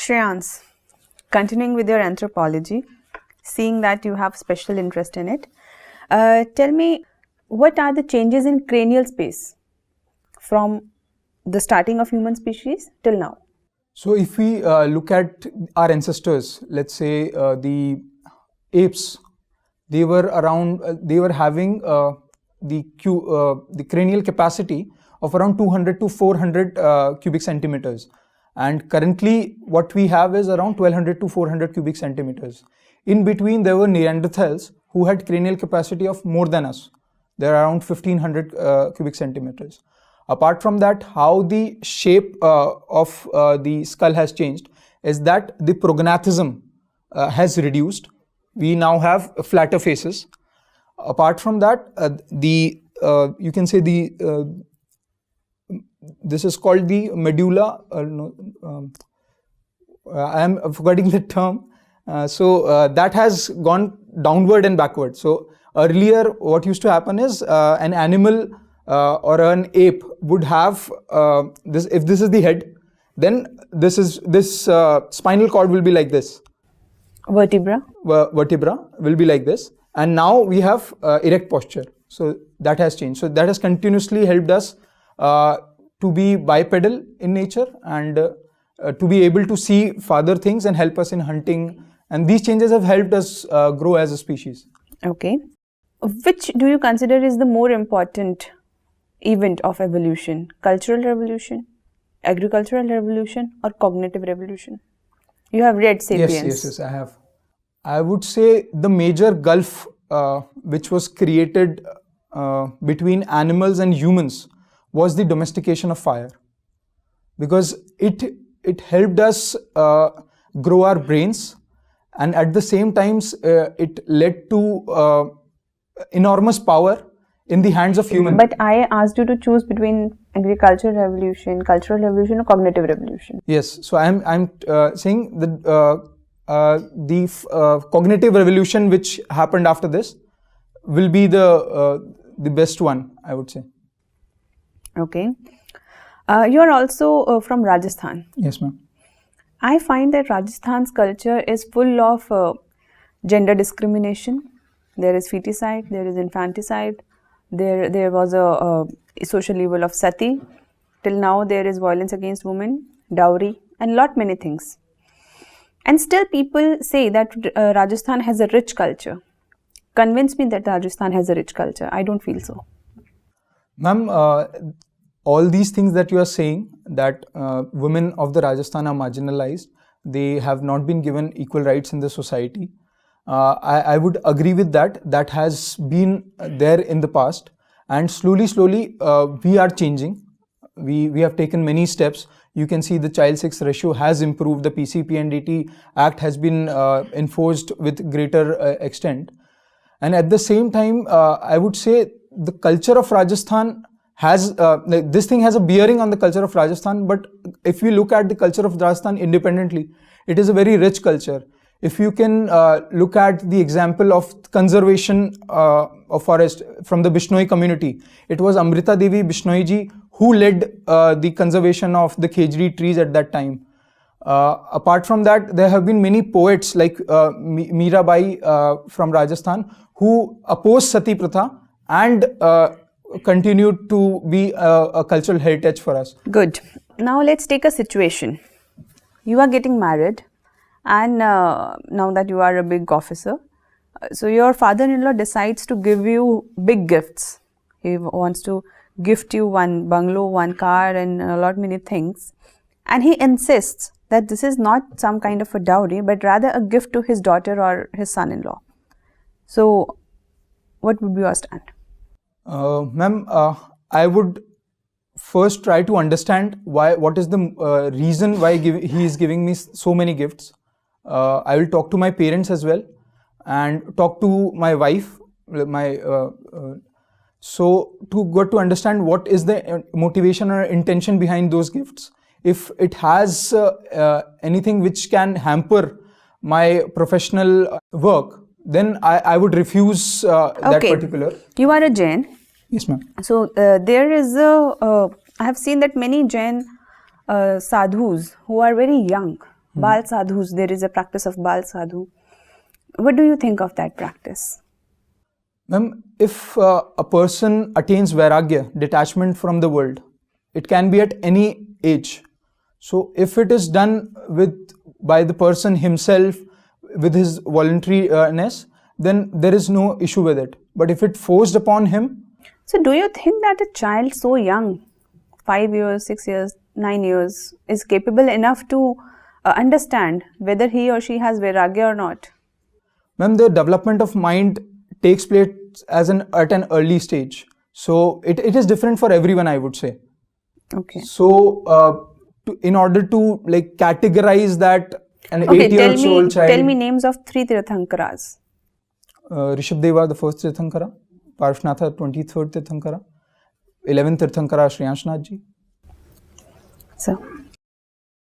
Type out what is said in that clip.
Shreyansh, continuing with your anthropology, seeing that you have special interest in it, tell me, what are the changes in cranial space from the starting of human species till now? So if we look at our ancestors, let's say the apes, they were having the cranial capacity of around 200 to 400 cubic centimeters. And currently what we have is around 1200 to 400 cubic centimeters. In between there were Neanderthals who had cranial capacity of more than us. They're around 1500 cubic centimeters. Apart from that, how the shape of the skull has changed is that the prognathism has reduced. We now have flatter faces. Apart from that, you can say this is called the medulla. I am forgetting the term. That has gone downward and backward. So earlier, what used to happen is an animal or an ape would have this. If this is the head, then this spinal cord will be like this. Vertebra will be like this, and now we have erect posture. So that has changed. So that has continuously helped us to be bipedal in nature and to be able to see farther things and help us in hunting. And these changes have helped us grow as a species. Okay. Which do you consider is the more important event of evolution? Cultural revolution, agricultural revolution, or cognitive revolution? You have read *Sapiens*. Yes, I have. I would say the major gulf which was created between animals and humans was the domestication of fire, because it helped us grow our brains, and at the same time it led to enormous power in the hands of humans. But I asked you to choose between agricultural revolution, cultural revolution, or cognitive revolution. Yes, so I'm saying that the cognitive revolution which happened after this will be the best one, I would say. Okay. You are also from Rajasthan. Yes, ma'am. I find that Rajasthan's culture is full of gender discrimination. There is feticide, there is infanticide, there was a social evil of sati. Till now there is violence against women, dowry, and many things. And still people say that Rajasthan has a rich culture. Convince me that Rajasthan has a rich culture. I don't feel so. Ma'am, all these things that you are saying, that women of the Rajasthan are marginalized, they have not been given equal rights in the society. I would agree with that. That has been there in the past, and slowly we are changing. We have taken many steps. You can see the child sex ratio has improved. The PCPNDT Act has been enforced with greater extent. And at the same time, I would say the culture of Rajasthan has, this thing has a bearing on the culture of Rajasthan, but if we look at the culture of Rajasthan independently, it is a very rich culture. If you can look at the example of conservation of forest from the Bishnoi community, it was Amrita Devi Bishnoi ji who led the conservation of the khejri trees at that time. Apart from that, there have been many poets like Mirabai from Rajasthan who opposed Sati Pratha and continued to be a cultural heritage for us. Good. Now let's take a situation. You are getting married, and now that you are a big officer, so your father-in-law decides to give you big gifts. He wants to gift you one bungalow, one car, and many things. And he insists that this is not some kind of a dowry, but rather a gift to his daughter or his son-in-law. So, what would be your stand? Ma'am, I would first try to understand what is the reason why he is giving me so many gifts. I will talk to my parents as well and talk to my wife, so to get to understand what is the motivation or intention behind those gifts. If it has anything which can hamper my professional work, then I would refuse that particular. You are a Jain. Yes, ma'am. So there is I have seen that many Jain sadhus who are very young, Bal sadhus, there is a practice of Bal sadhu. What do you think of that practice? Ma'am, if a person attains vairagya, detachment from the world, it can be at any age. So if it is done by the person himself with his voluntariness, then there is no issue with it. But if it forced upon him. So do you think that a child so young, 5 years, 6 years, 9 years, is capable enough to understand whether he or she has vairagya or not? Ma'am, the development of mind takes place at an early stage. So it is different for everyone, I would say. Okay. So in order to like categorize that an 8-year-old child. Tell me names of 3 Tirthankaras. Rishabdeva, the first Tirthankara. Parshvanatha, 23rd Tirthankara. 11th Tirthankara, Shreyansh Kumar ji. So.